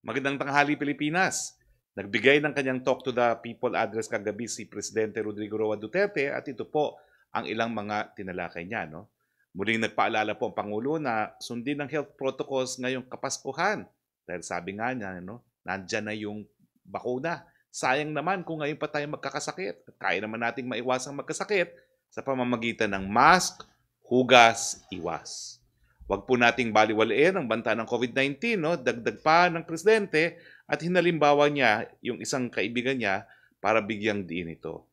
Magandang tanghali, Pilipinas. Nagbigay ng kanyang Talk to the People address kagabi si Presidente Rodrigo Roa Duterte at ito po ang ilang mga tinalakay niya. No? Muling nagpaalala po ang Pangulo na sundin ang health protocols ngayong Kapaskuhan. Dahil sabi nga niya, no, nandyan na yung bakuna. Sayang naman kung ngayon pa tayo magkakasakit. At kaya naman nating maiwasang magkasakit sa pamamagitan ng mask, hugas, iwas. Huwag po nating baliwalain ang banta ng COVID-19, no? Dagdag pa ng presidente at hinalimbawa niya yung isang kaibigan niya para bigyang diin ito.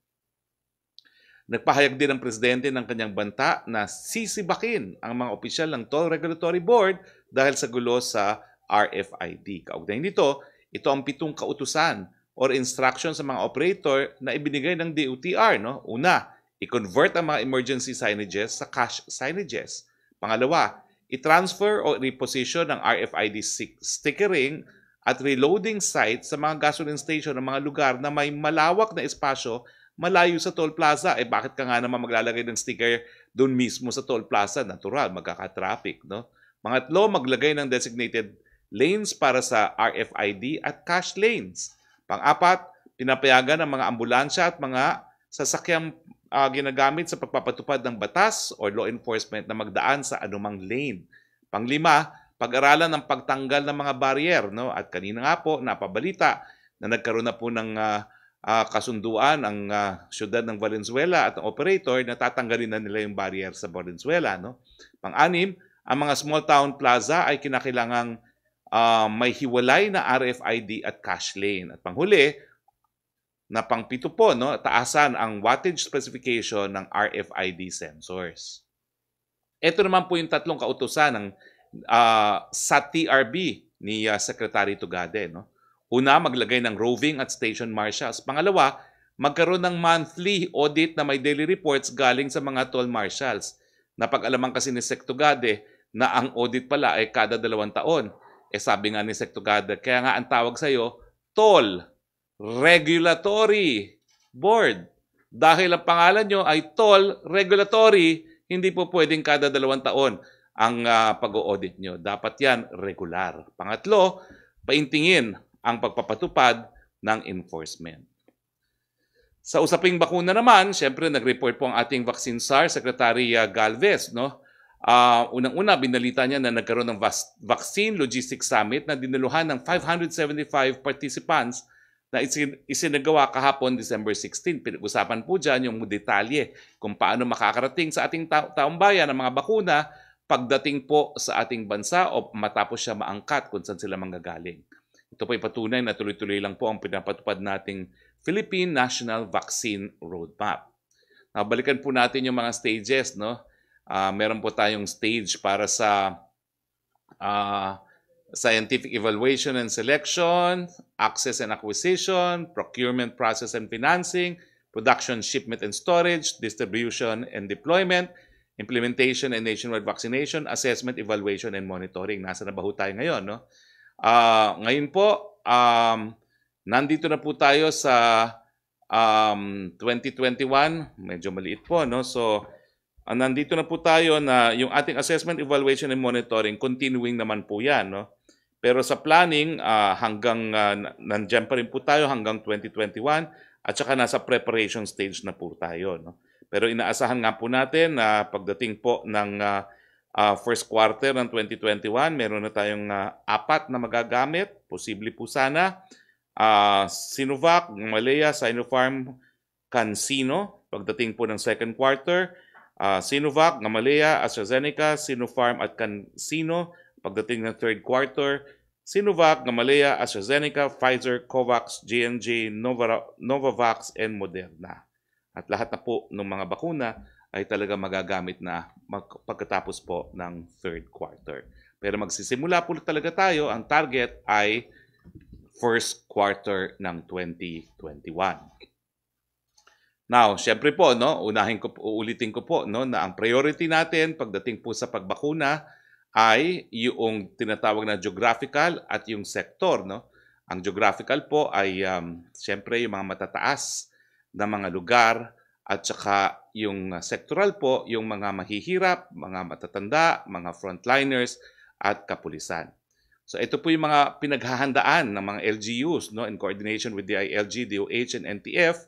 Nagpahayag din ang presidente ng kanyang banta na sisibakin ang mga opisyal ng Toll Regulatory Board dahil sa gulo sa RFID. Kaugnay nito, ito ang 7 kautusan or instruction sa mga operator na ibinigay ng DOTR. No? Una, i-convert ang mga emergency signages sa cash signages. Pangalawa, i-transfer o reposition ng RFID stickering at reloading site sa mga gasoline station ng mga lugar na may malawak na espasyo malayo sa toll plaza. Bakit ka nga naman maglalagay ng sticker doon mismo sa toll plaza? Natural, magkaka-traffic. No? Pangatlo, maglagay ng designated lanes para sa RFID at cash lanes. Pang-apat, pinapayagan ng mga ambulansya at mga sasakyang ginagamit sa pagpapatupad ng batas o law enforcement na magdaan sa anumang lane. Panglima, pag-aralan ng pagtanggal ng mga barrier. No? At kanina nga po, napabalita na nagkaroon na po ng kasunduan ang syudad ng Valenzuela at ang operator na tatanggalin na nila yung barrier sa Valenzuela. No? Pang-anim, ang mga small town plaza ay kinakailangang may hiwalay na RFID at cash lane. At panghuli, na pang-7 po, no, taasan ang wattage specification ng RFID sensors. Ito naman po yung 3 kautusan ng sa TRB ni Secretary Tugade. No? Una, maglagay ng roving at station marshals. Pangalawa, magkaroon ng monthly audit na may daily reports galing sa mga toll marshals. Napag-alaman kasi ni Sec Tugade na ang audit pala ay kada 2 taon. Sabi nga ni Sec Tugade, kaya nga ang tawag sa'yo, Toll Regulatory Board. Dahil ang pangalan nyo ay Toll Regulatory, hindi po pwedeng kada 2 taon ang pag-o-audit nyo. Dapat yan regular. Pangatlo, paintingin ang pagpapatupad ng enforcement. Sa usaping bakuna naman, syempre nag-report po ang ating vaccine SAR, Secretary Galvez. No? Unang-una, binalita niya na nagkaroon ng Vaccine Logistics Summit na dinaluhan ng 575 participants na isinagawa kahapon December 16. Pinag-usapan po dyan yung detalye kung paano makakarating sa ating taong bayan ang mga bakuna pagdating po sa ating bansa o matapos siya maangkat kung saan sila manggagaling. Ito po ay patunay na tuloy-tuloy lang po ang pinapatupad nating Philippine National Vaccine Roadmap. Balikan po natin yung mga stages. No? Meron po tayong stage para sa scientific evaluation and selection, access and acquisition, procurement process and financing, production, shipment and storage, distribution and deployment, implementation and nationwide vaccination, assessment, evaluation and monitoring. Nasa na ba ho tayo ngayon? No? Ngayon po, nandito na po tayo sa 2021. Medyo maliit po. No? So, nandito na po tayo na yung ating assessment, evaluation, and monitoring, continuing naman po yan. No? Pero sa planning, hanggang nandiyan pa rin po tayo hanggang 2021 at saka nasa preparation stage na po tayo. No? Pero inaasahan nga po natin na pagdating po ng first quarter ng 2021, meron na tayong 4 na magagamit. Posible po sana. Sinovac, Malaya, Sinopharm, CanSino. Pagdating po ng second quarter, Sinovac, Gamaleya, AstraZeneca, Sinopharm at CanSino. Pagdating ng third quarter, Sinovac, Gamaleya, AstraZeneca, Pfizer, Covax, J&J, Novavax, and Moderna. At lahat na po ng mga bakuna ay talaga magagamit na pagkatapos po ng third quarter. Pero magsisimula po talaga tayo, ang target ay first quarter ng 2021. Now, syempre po, no, uulitin ko po, no, na ang priority natin pagdating po sa pagbakuna ay yung tinatawag na geographical at yung sector. No? Ang geographical po ay syempre yung mga matataas na mga lugar at saka yung sectoral po, yung mga mahihirap, mga matatanda, mga frontliners at kapulisan. So ito po yung mga pinaghahandaan ng mga LGUs, no, in coordination with DILG, DOH, and NTF,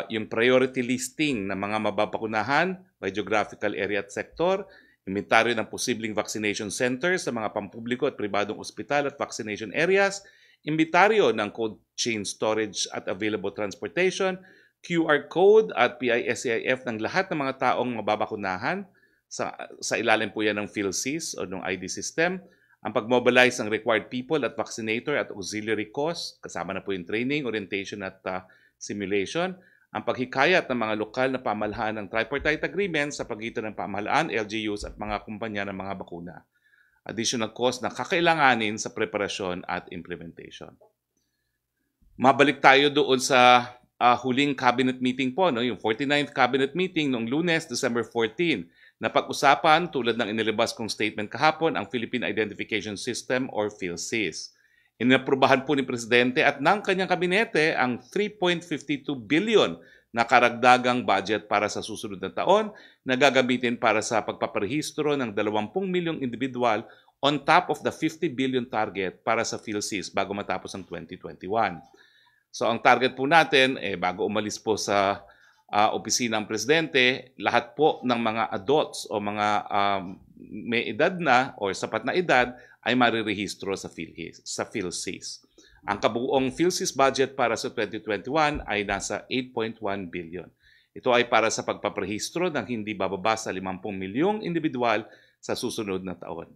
yung priority listing ng mga mababakunahan by geographical area at sector, inventaryo ng posibleng vaccination centers sa mga pampubliko at pribadong ospital at vaccination areas, inventaryo ng cold chain storage at available transportation, QR code at PISCIF ng lahat ng mga taong mababakunahan sa ilalim po yan ng PhilSys o ng ID system, ang pag-mobilize ng required people at vaccinator at auxiliary costs, kasama na po yung training, orientation at simulation, ang paghikayat ng mga lokal na pamahalaan ng tripartite agreement sa pagitan ng pamahalaan, LGUs at mga kumpanya ng mga bakuna. Additional cost na kakailanganin sa preparasyon at implementation. Mabalik tayo doon sa huling cabinet meeting po, no? Yung 49th cabinet meeting noong Lunes, December 14, na pag-usapan tulad ng inilabas kong statement kahapon ang Philippine Identification System or PhilSys. Inaprubahan po ni Presidente at ng kanyang kabinete ang 3.52 billion na karagdagang budget para sa susunod na taon na gagamitin para sa pagpaparehistro ng 20 milyong individual on top of the 50 billion target para sa PhilSys bago matapos ang 2021. So ang target po natin, bago umalis po sa opisina ng Presidente, lahat po ng mga adults o mga may edad na o sapat na edad ay marirehistro sa PhilSys. Ang kabuuang PhilSys budget para sa 2021 ay nasa 8.1 billion. Ito ay para sa pagpaparehistro ng hindi bababa sa 50 milyong individual sa susunod na taon.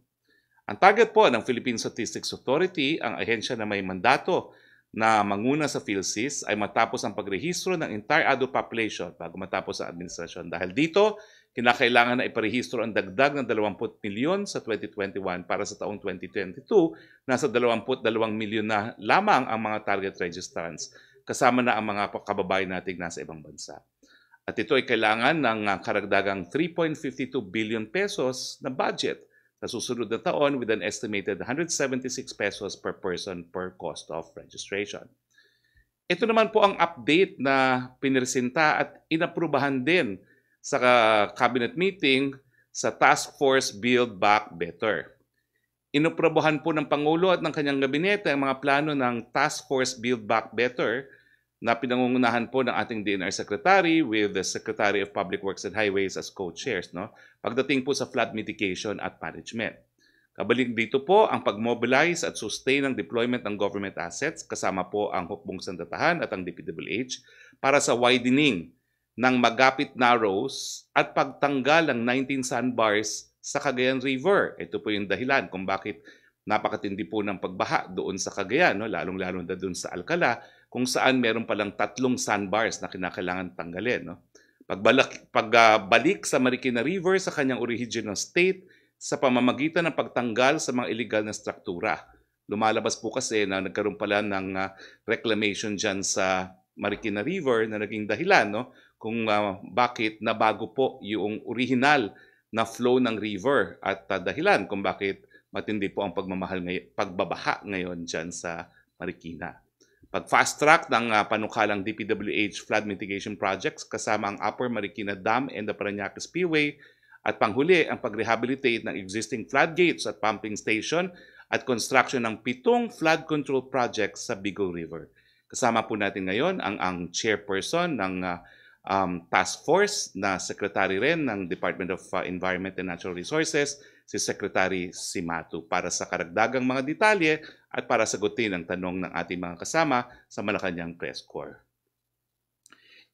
Ang target po ng Philippine Statistics Authority, ang ahensya na may mandato na manguna sa PhilSys, ay matapos ang pagrehistro ng entire adult population bago matapos ang administrasyon. Dahil dito, kinakailangan na iparehistro ang dagdag ng 20 milyon sa 2021 para sa taong 2022, nasa 22 milyon na lamang ang mga target registrants, kasama na ang mga kababayan nating nasa ibang bansa. At ito ay kailangan ng karagdagang 3.52 billion pesos na budget sa susunod na taon with an estimated 176 pesos per person per cost of registration. Ito naman po ang update na pinresenta at inaprubahan din sa cabinet meeting sa Task Force Build Back Better. Inaprubahan po ng Pangulo at ng kanyang gabinete ang mga plano ng Task Force Build Back Better na pinangungunahan po ng ating DNR Secretary with the Secretary of Public Works and Highways as co-chairs, no? Pagdating po sa flood mitigation at management. Kabalik dito po ang pag-mobilize at sustain ng deployment ng government assets, kasama po ang Hukbong Sandatahan at ang DPWH para sa widening ng Magapit Narrows at pagtanggal ng 19 sandbars sa Cagayan River. Ito po yung dahilan kung bakit napakatindi po ng pagbaha doon sa Cagayan, no? Lalong-lalo na doon sa Alcala, kung saan meron palang 3 sandbars na kinakailangan tanggalin. No? Pagbalik sa Marikina River sa kanyang original state sa pamamagitan ng pagtanggal sa mga illegal na struktura. Lumalabas po kasi na nagkaroon pala ng reclamation dyan sa Marikina River na naging dahilan, no? Kung bakit nabago po yung original na flow ng river at dahilan kung bakit matindi po ang pagbabaha ngayon dyan sa Marikina. Pag-fast track ng panukalang DPWH flood mitigation projects kasama ang Upper Marikina Dam and the Parañaque Spillway at panghuli ang pag-rehabilitate ng existing floodgates at pumping station at construction ng 7 flood control projects sa Bicol River. Kasama po natin ngayon ang chairperson ng task force na secretary rin ng Department of Environment and Natural Resources, si Secretary Simatu, para sa karagdagang mga detalye at para sagutin ang tanong ng ating mga kasama sa Malacanang Press Corps.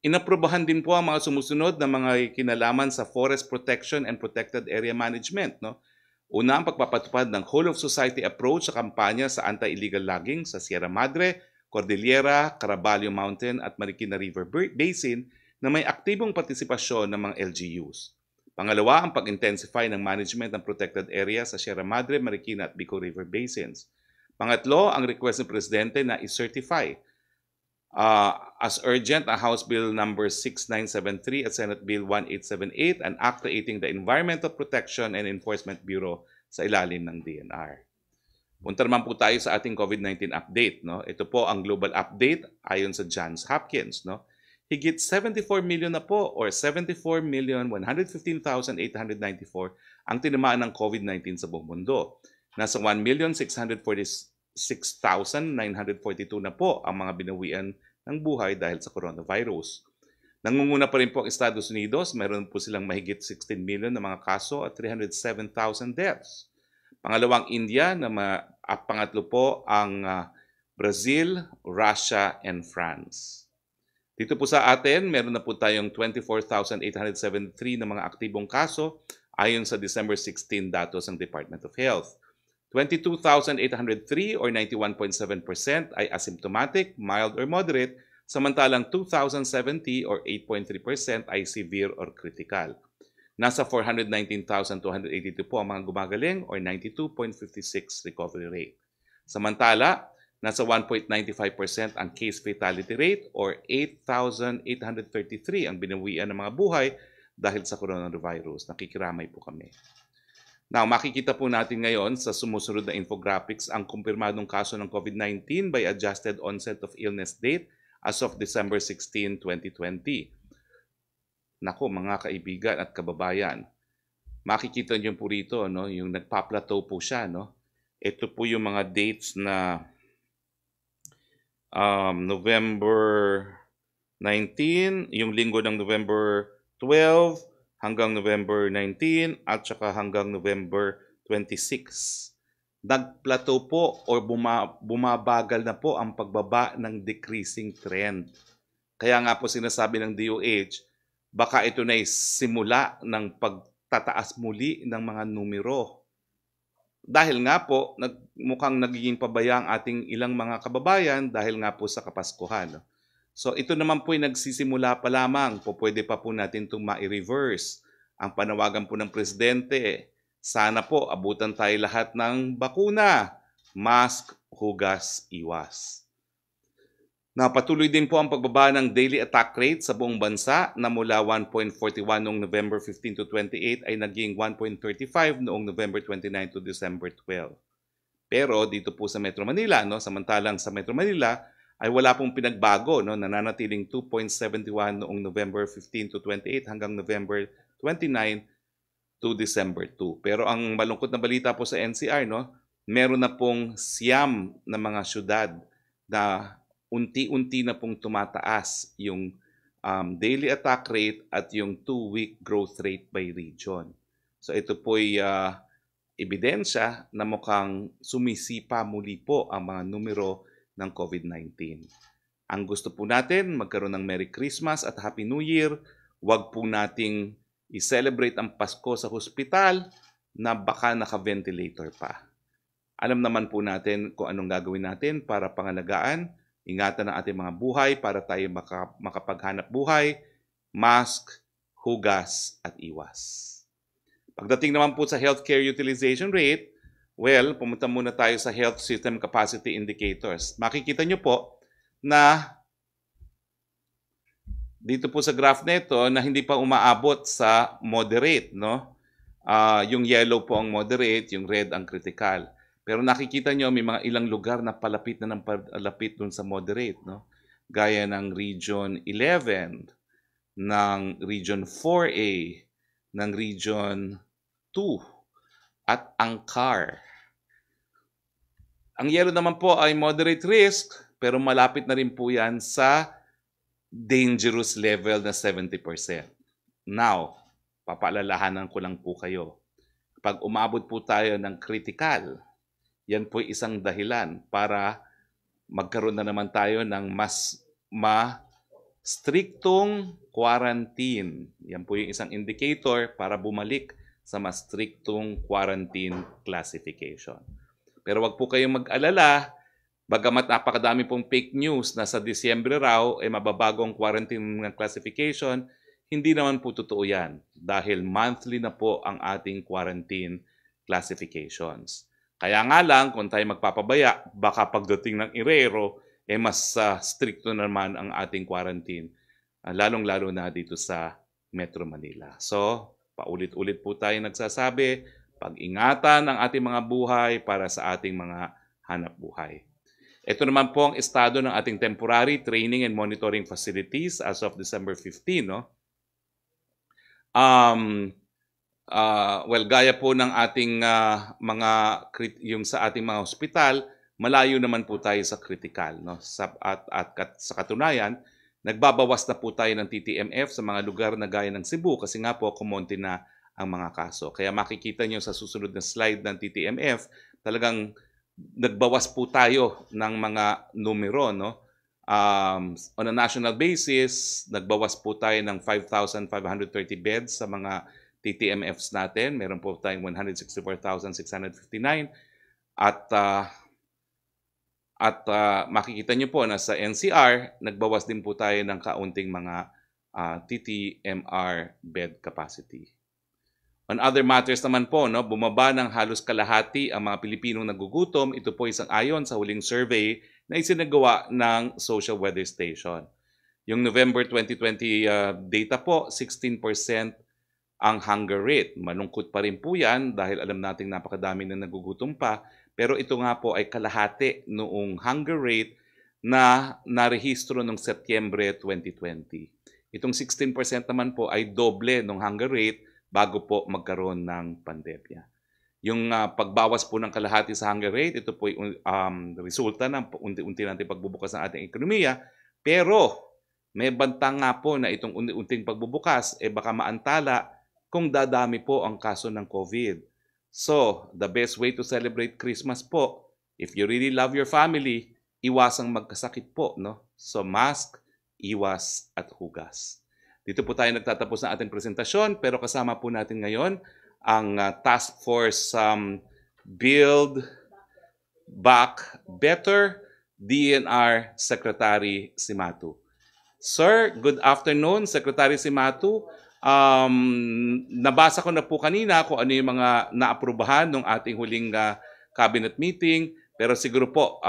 Inaprubahan din po ang mga sumusunod na mga kinalaman sa forest protection and protected area management. No? Una, ang pagpapatupad ng whole of society approach sa kampanya sa anti-illegal logging sa Sierra Madre, Cordillera, Caraballo Mountain at Marikina River Basin na may aktibong partisipasyon ng mga LGUs. Pangalawa, ang pag-intensify ng management ng protected area sa Sierra Madre, Marikina at Bicol River Basins. Pangatlo, ang request ng Presidente na i-certify as urgent ang House Bill number 6973 at Senate Bill 1878, an act creating the Environmental Protection and Enforcement Bureau sa ilalim ng DNR. Punta naman po tayo sa ating COVID-19 update. No? Ito po ang global update ayon sa Johns Hopkins. No? Higit 74 million na po or 74,115,894 ang tinamaan ng COVID-19 sa buong mundo. Nasa 1,646,942 na po ang mga binawian ng buhay dahil sa coronavirus. Nangunguna pa rin po ang Estados Unidos. Meron po silang mahigit 16 million na mga kaso at 307,000 deaths. Pangalawang India at pangatlo po ang Brazil, Russia, and France. Dito po sa atin, meron na po tayong 24,873 na mga aktibong kaso ayon sa December 16 datos ng Department of Health. 22,803 or 91.7% ay asymptomatic, mild or moderate, samantalang 2,070 or 8.3% ay severe or critical. Nasa 419,282 po ang mga gumagaling or 92.56 recovery rate. Samantala, nasa 1.95% ang case fatality rate or 8,833 ang binawian ng mga buhay dahil sa coronavirus. Nakikiramay po kami. Now, makikita po natin ngayon sa sumusunod na infographics ang kumpirmadong kaso ng COVID-19 by adjusted onset of illness date as of December 16, 2020. Nako, mga kaibigan at kababayan, makikita niyo po rito, no, yung nagpa-plateau po siya. No? Ito po yung mga dates na November 19, yung linggo ng November 12 hanggang November 19 at saka hanggang November 26. Nag-plateau po o bumabagal na po ang pagbaba ng decreasing trend. Kaya nga po sinasabi ng DOH, baka ito na simula ng pagtataas muli ng mga numero. Dahil nga po, mukhang nagiging pabaya ang ating ilang mga kababayan dahil nga po sa Kapaskuhan. So ito naman po ay nagsisimula pa lamang. Pwede pa po natin itong ma-reverse. Ang panawagan po ng Presidente, sana po abutan tayo lahat ng bakuna. Mask, hugas, iwas. Patuloy din po ang pagbaba ng daily attack rate sa buong bansa na mula 1.41 noong November 15 to 28 ay naging 1.35 noong November 29 to December 12. Pero dito po sa Metro Manila, no, samantalang sa Metro Manila ay wala pong pinagbago, no, nananatiling 2.71 noong November 15 to 28 hanggang November 29 to December 2. Pero ang malungkot na balita po sa NCR, no, meron na pong siyam na mga syudad na unti-unti na pong tumataas yung daily attack rate at yung 2-week growth rate by region. So ito po'y ebidensya na mukhang sumisipa muli po ang mga numero ng COVID-19. Ang gusto po natin, magkaroon ng Merry Christmas at Happy New Year. Huwag po nating i-celebrate ang Pasko sa hospital na baka naka-ventilator pa. Alam naman po natin kung anong gagawin natin para pangalagaan. Ingatan ang ating mga buhay para tayo makapaghanap buhay, mask, hugas, at iwas. Pagdating naman po sa healthcare utilization rate, well, pumunta muna tayo sa Health System Capacity Indicators. Makikita nyo po na dito po sa graph nito na hindi pa umaabot sa moderate. No? Yung yellow po ang moderate, yung red ang critical. Pero nakikita nyo, may mga ilang lugar na palapit na ng palapit dun sa moderate. No? Gaya ng Region 11, ng Region 4A, ng Region 2, at Angkar. Ang yellow naman po ay moderate risk, pero malapit na rin po yan sa dangerous level na 70%. Now, papaalalahanan ko lang po kayo. Pag umabot po tayo ng critical, yan po isang dahilan para magkaroon na naman tayo ng mas striktong quarantine. Yan po yung isang indicator para bumalik sa mas striktong quarantine classification. Pero wag po kayong mag-alala, bagamat napakadami pong fake news na sa Disyembre raw ay mababago ang quarantine classification, hindi naman po totoo yan dahil monthly na po ang ating quarantine classifications. Kaya nga lang, kung tayo magpapabaya, baka pagdating ng Enero, mas stricto naman ang ating quarantine, lalong-lalo na dito sa Metro Manila. So, paulit-ulit po tayo nagsasabi, pag-ingatan ang ating mga buhay para sa ating mga hanap buhay. Ito naman po ang estado ng ating temporary training and monitoring facilities as of December 15. No? Well, gaya po ng ating yung sa ating mga ospital, malayo naman po tayo sa critical, no? Sa katunayan, nagbabawas na po tayo ng TTMF sa mga lugar na gaya ng Cebu kasi nga po kumonti na ang mga kaso. Kaya makikita nyo sa susunod na slide ng TTMF, talagang nagbawas po tayo ng mga numero, no? On a national basis, nagbawas po tayo ng 5,530 beds sa mga TTMFs natin. Meron po tayong 164,659 at makikita nyo po na sa NCR, nagbawas din po tayo ng kaunting mga TTMR bed capacity. On other matters naman po, no, bumaba ng halos kalahati ang mga Pilipinong nagugutom. Ito po isang ayon sa huling survey na isinagawa ng Social Weather Station. Yung November 2020 data po, 16% ang hunger rate. Malungkot pa rin po yan dahil alam nating napakadami na nagugutom pa. Pero ito nga po ay kalahati noong hunger rate na narehistro noong Setyembre 2020. Itong 16% naman po ay doble ng hunger rate bago po magkaroon ng pandemya. Yung pagbawas po ng kalahati sa hunger rate, ito po ay resulta ng unti-unti natin pagbubukas ng ating ekonomiya. Pero may bantang nga po na itong unti-unting pagbubukas baka maantala kung dadami po ang kaso ng COVID. So, the best way to celebrate Christmas po, if you really love your family, iwasang magkasakit po, no? So, mask, iwas at hugas. Dito po tayo nagtatapos ng ating presentasyon, pero kasama po natin ngayon ang Task Force Build Back Better DNR Secretary Cimatu. Sir, good afternoon, Secretary Cimatu. Nabasa ko na po kanina kung ano yung mga naaprubahan ng ating huling cabinet meeting, pero siguro po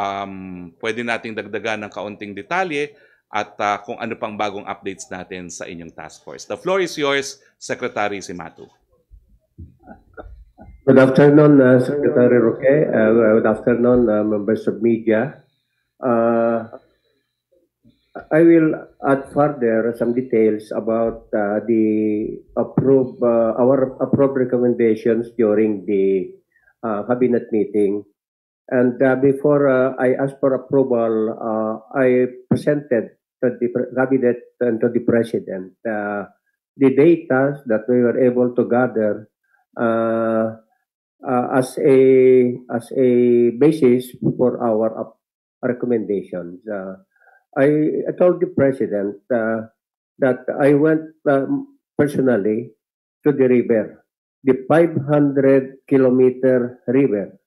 pwede nating dagdagan ng kaunting detalye at kung ano pang bagong updates natin sa inyong task force. The floor is yours, Secretary Cimatu. Good afternoon, Secretary Roque. Good afternoon, members of media. I will add further some details about our approved recommendations during the cabinet meeting. And before I asked for approval, I presented to the cabinet and to the president the data that we were able to gather as a basis for our recommendations. I told the president that I went personally to the river, the 500-kilometer river,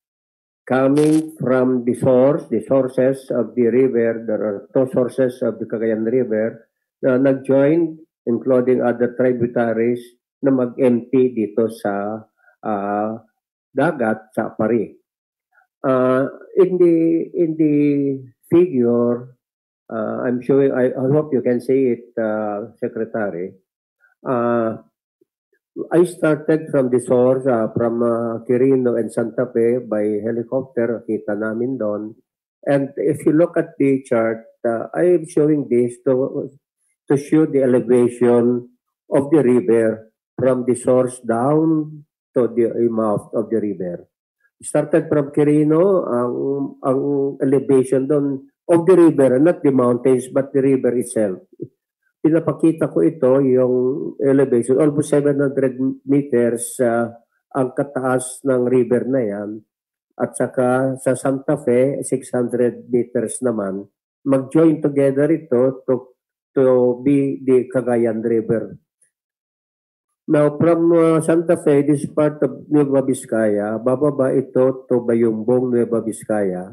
coming from the sources of the river. There are two sources of the Cagayan River na nag-join, including other tributaries, na mag-empty dito sa dagat sa Apari. In the figure, I'm showing, I hope you can see it, Secretary. I started from the source from Quirino and Santa Fe by helicopter, kita namin doon. And if you look at the chart, I am showing this to show the elevation of the river from the source down to the mouth of the river. Started from Quirino, ang elevation doon of the river, not the mountains, but the river itself. Pinapakita ko ito, yung elevation, almost 700 meters ang kataas ng river na yan. At saka sa Santa Fe, 600 meters naman. Mag-join together ito to be the Cagayan River. Now, from Santa Fe, this part of Nueva Vizcaya, bababa ito to Bayumbong, Nueva Vizcaya.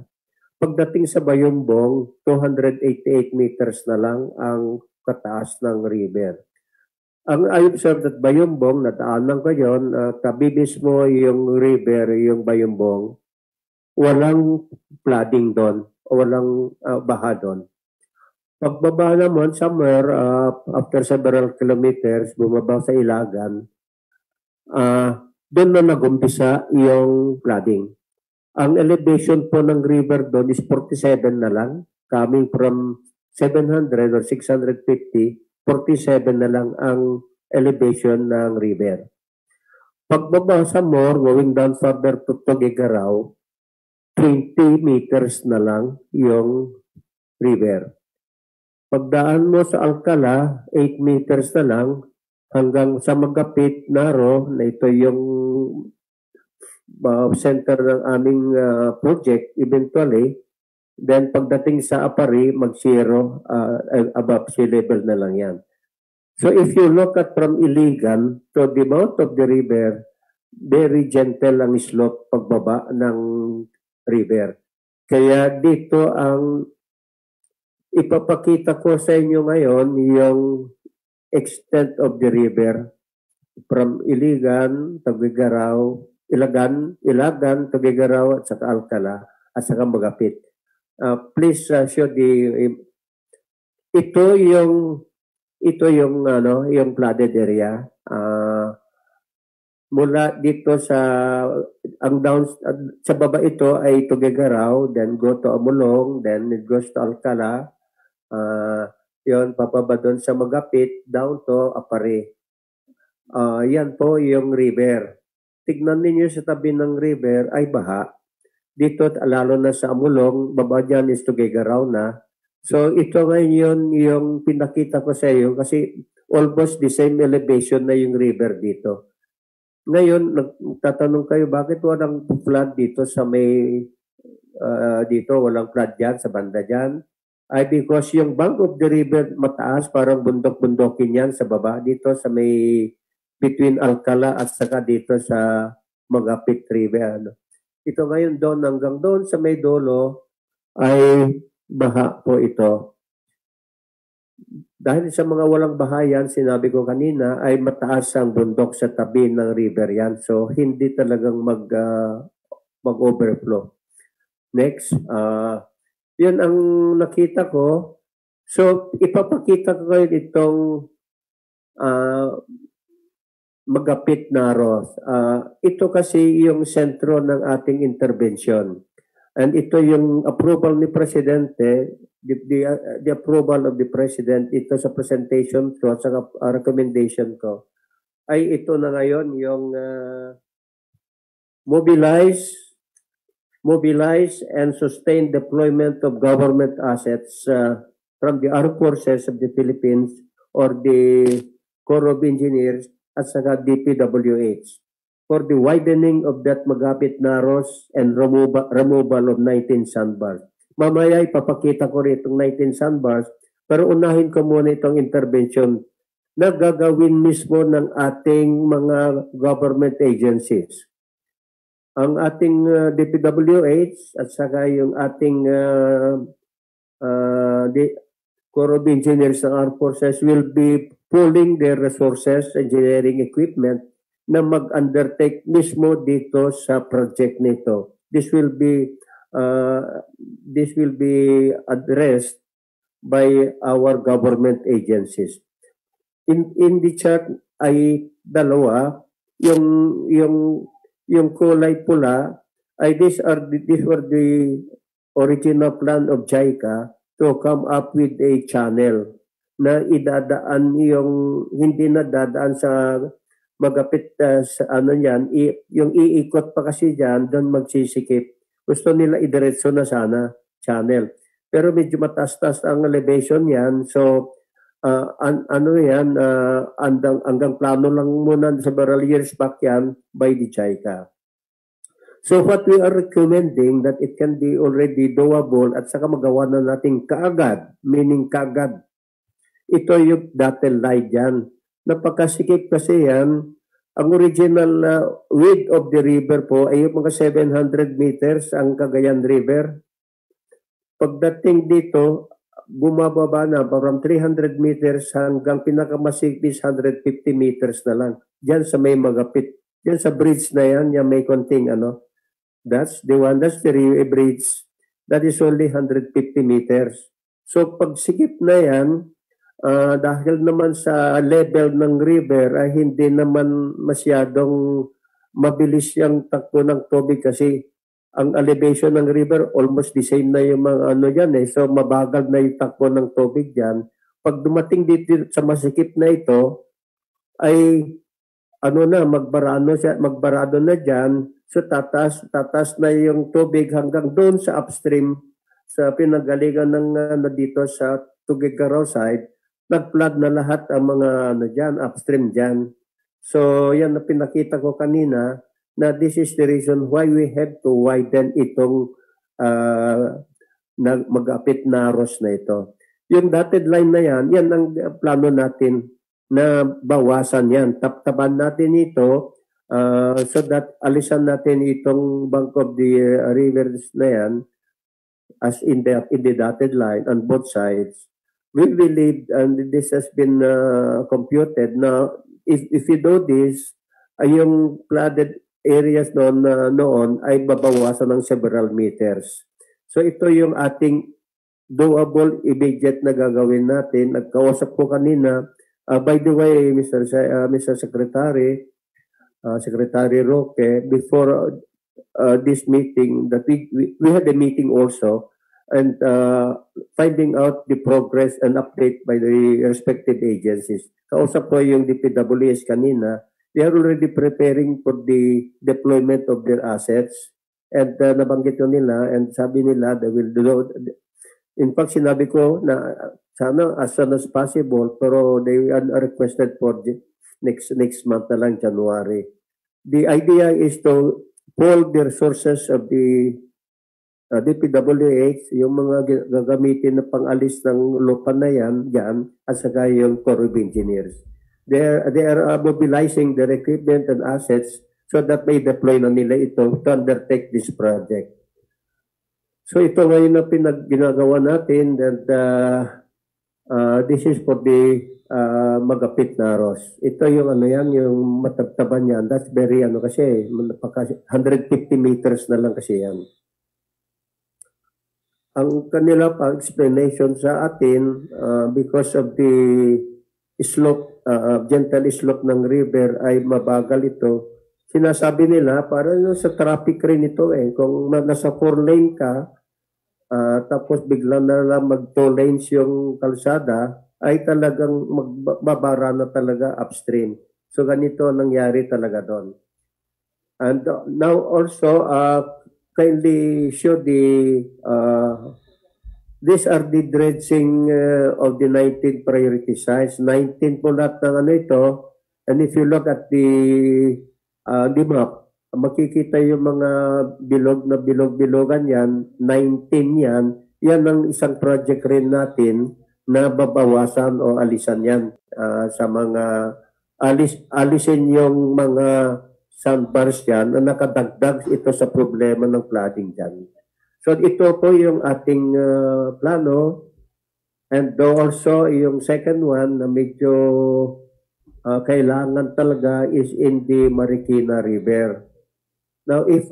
Pagdating sa Bayumbong, 288 meters na lang ang kataas ng river. I observed that Bayumbong, nadaanan ko yun, tabi mismo yung river, yung Bayumbong, walang flooding doon, walang baha doon. Pagbaba naman, somewhere, after several kilometers, bumaba sa Ilagan, doon na nagumpisa yung flooding. Ang elevation po ng river doon is 47 na lang, coming from 700 or 650, 47 na lang ang elevation ng river. Pagbaba sa More, going down further to Tugigaraw, 20 meters na lang yung river. Pagdaan mo sa Alcala, 8 meters na lang hanggang sa Magapit, Naro, na ito yung center ng aming project eventually. Then pagdating sa Apari, mag-zero, above sea level na lang yan. So if you look at from Iligan to the mouth of the river, very gentle ang slope pagbaba ng river. Kaya dito ang ipapakita ko sa inyo ngayon yung extent of the river from Iligan, Tugigaraw, Ilagan, Tugigaraw at saka Alcala at saka Magapit. Please show ito yung yung flooded area. Mula dito sa sa baba ito ay Tugigaraw, then go to Amulong, then it goes to Alcala. Yon papaba doon sa Magapit down to Apare. Yan po yung river. Tignan ninyo sa tabi ng river ay baha. Dito lalo na sa Amulong, baba dyan is Tugigaraw na. So ito ngayon yung pinakita ko sa iyo kasi almost the same elevation na yung river dito. Ngayon, nagtatanong kayo, bakit walang flood dito sa may, dito walang flood dyan, sa banda dyan? Ay because yung bank of the river mataas, parang bundok-bundokin yan sa baba, dito sa may, between Alcala at saka dito sa Magapit River. Ano. Ito ngayon doon, hanggang doon sa may dulo, ay baha po ito. Dahil sa mga walang bahayan, sinabi ko kanina, ay mataas ang bundok sa tabi ng river yan. So, hindi talagang mag-overflow. Next. Yun ang nakita ko. So, ipapakita ko ngayon itong Magapit, Naro. Ito kasi yung sentro ng ating intervention. And ito yung approval ni Presidente, the approval of the President, ito sa presentation ko, sa recommendation ko, ay ito na ngayon yung mobilize and sustain deployment of government assets from the Armed Forces of the Philippines or the Corps of Engineers at saka DPWH. For the widening of that Magapit Naros and removal of 19 sandbars. Mamaya ipapakita ko rin itong 19 sandbars, pero unahin ko muna itong intervention na gagawin mismo ng ating mga government agencies. Ang ating DPWH at saka yung ating Corps of Engineers ng Armed Forces will be pooling their resources, engineering equipment, na mag-undertake mismo dito sa project nito. This will be addressed by our government agencies. In the chart ay dalawa, yung kulay pula ay these were the original plan of JICA to come up with a channel na idadaan yung hindi na dadaan sa Magapit sa ano yan, yung iikot pa kasi dyan, doon magsisikip. Gusto nila idiretso na sana, channel. Pero medyo mataas-taas ang elevation yan. So, hanggang plano lang muna several years back yan by the JICA. So, what we are recommending that it can be already doable at saka magawa na natin kaagad, meaning kaagad. Ito yung dotted line dyan. Napakasikip kasi yan. Ang original width of the river po ay yung mga 700 meters ang Cagayan River. Pagdating dito, bumababa na from 300 meters hanggang pinakamasikip 150 meters na lang. Diyan sa may Magapit. Diyan sa bridge na yan, yung may konting that's the one, that's the bridge. That is only 150 meters. So pag sikip na yan, dahil naman sa level ng river ay hindi naman masyadong mabilis yung takbo ng tubig kasi ang elevation ng river almost the same na yung mga yan So mabagal na yung takbo ng tubig dyan. Pag dumating dito sa masikip na ito ay ano na, magbarado na diyan. So tatas na yung tubig hanggang doon sa upstream sa pinanggalingan ng dito sa Tuguegarao side, nag-flood na lahat ang mga diyan, upstream diyan. So yan na pinakita ko kanina na this is the reason why we have to widen itong mag-apit na ROS na ito. Yung dotted line na yan ang plano natin na bawasan yan. Taptaban natin ito so that alisan natin itong bank of the rivers na yan as in the dotted line on both sides. We believe, and this has been computed, na if you do this, yung flooded areas noon ay babawasan ng several meters. So ito yung ating doable immediate na gagawin natin. Nagkausap ko kanina, by the way, Mr. Secretary, Secretary Roque, before this meeting, that we had a meeting also, and finding out the progress and update by the respective agencies. Kausap ko yung DPWS kanina, they are already preparing for the deployment of their assets, and nabanggit ko nila, and sabi nila they will do. In fact, sinabi ko na sana as soon as possible, pero they are requested for next month na lang, January. The idea is to pull the resources of the DPWH, yung mga gagamitin na pang-alis ng lupa na yan, at saka yung Corps of Engineers. They are mobilizing their equipment and assets so that may deploy na nila ito to undertake this project. So ito ngayon na ginagawa natin, and this is for the magapit na ROS. Ito yung yung matabtaban yan. That's very kasi 150 meters na lang kasi yan. Ang kanila explanation sa atin, because of the slope, gentle slope ng river ay mabagal ito, sinasabi nila parang sa traffic rin ito kung nasa 4 lane ka, tapos bigla na lang mag 2 lanes yung kalsada, ay talagang magbabara na talaga upstream. So ganito nangyari talaga doon. And now also, kindly show the, these are the dredging of the 19 priority sites. 19 po lahat ng ito. And if you look at the map, makikita yung mga bilog-bilogan yan, 19 yan. Yan ang isang project rin natin na babawasan o alisan yan sa mga alisin yung mga sandbars yan na nakadagdag ito sa problema ng flooding dyan. So ito po yung ating plano, and also yung second one na medyo kailangan talaga is in the Marikina River. Now if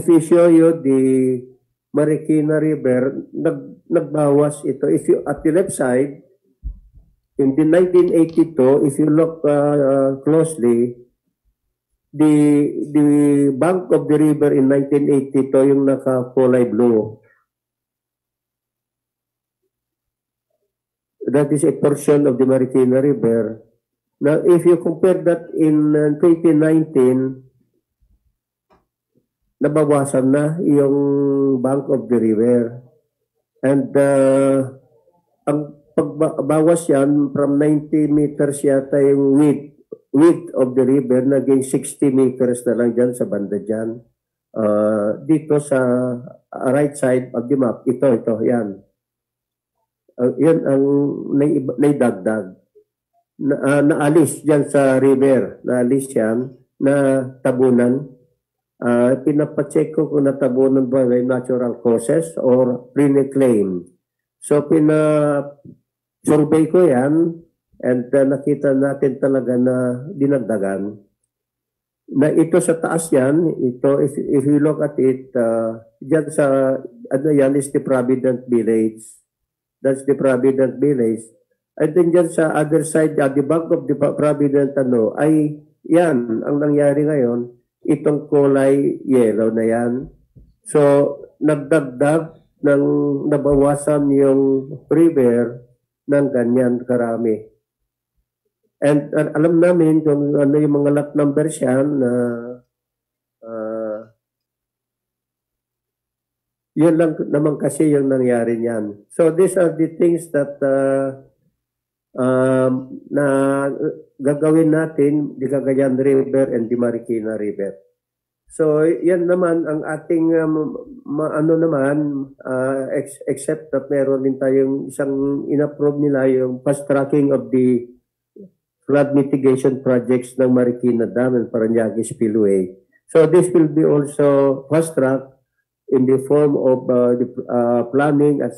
we show you the Marikina River, nagbawas ito. If you at the left side, in the 1982, if you look closely, the bank of the river in 1982 yung naka-kulay blue. That is a portion of the Marikina River. Now, if you compare that in 2019, nabawasan na yung bank of the river. And ang pagbawas yan, from 90 meters yata yung width of the river, naging 60 meters na lang dyan sa banda dyan. Dito sa right side of the map, ito, yan. Yan ang naidagdag. Naalis dyan sa river, naalis yan, na tabunan. Pinapacheck ko kung natabunan ba may natural causes or reclaim. So survey ko yan, and nakita natin talaga na dinagdagan. Na ito sa taas yan, ito if you look at it, dyan sa, yan is the Provident Village. That's the Provident Village. And then dyan sa other side, the back of the Provident, ay yan, ang nangyari ngayon, itong kulay yellow na yan. So, nagdagdag ng nabawasan yung river, ng ganyan karami. And alam namin kung ano yung mga lot numbers yan na yun lang naman kasi yung nangyari niyan. So these are the things that na gagawin natin, the Cagayan River and the Marikina River. So yan naman ang ating except that meron din tayong isang in-approve nila yung fast tracking of the flood mitigation projects ng Marikina Dam and Parañaque Spillway. So this will be also fast track in the form of the planning at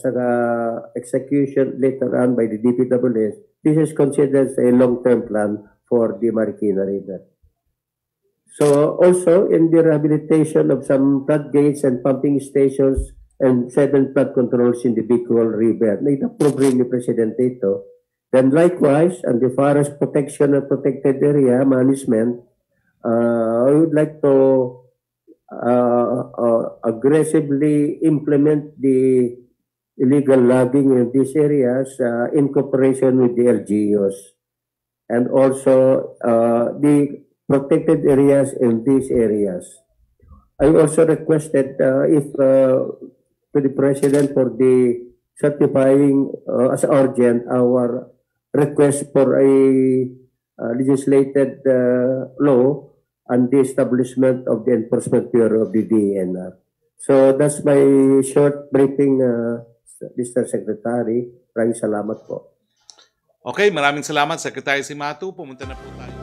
execution later on by the DPWS. This is considered a long-term plan for the Marikina River. So also in the rehabilitation of some floodgates and pumping stations and 7 flood controls in the Bicol River. Na-approve rin ni Presidente ito. Then likewise, on the forest protection and protected area management, I would like to aggressively implement the illegal logging in these areas in cooperation with the LGUs and also the protected areas in these areas. I also requested if to the President for the certifying as urgent our request for a legislated law and the establishment of the Enforcement Bureau of the DENR. So that's my short briefing, Mr. Secretary. Maraming salamat po. Okay, maraming salamat, Secretary Cimatu. Pumunta na po tayo.